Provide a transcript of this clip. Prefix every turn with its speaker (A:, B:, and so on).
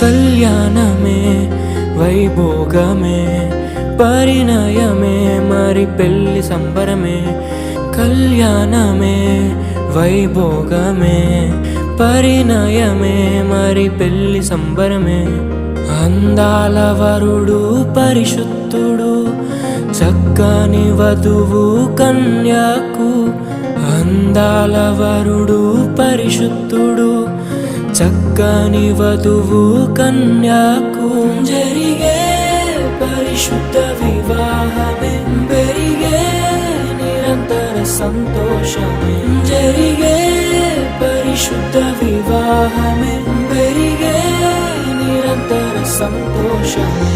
A: కళ్యాణమే వైభోగమే పరిణయమే మరి పెళ్లి సంబరమే. కళ్యాణమే వైభోగమే పరిణయమే మరి పెళ్లి సంబరమే. అందాల వరుడు పరిశుద్ధుడు చక్కని వధువు కన్యాకు. అందాల వరుడు పరిశుద్ధుడు చక్కని వధువు కన్యాకు. జరిగే పరిశుద్ధ వివాహమే పెరిగే నిరంతర సంతోషమే. జరిగే పరిశుద్ధ వివాహమే పెరిగే నిరంతర సంతోషమే.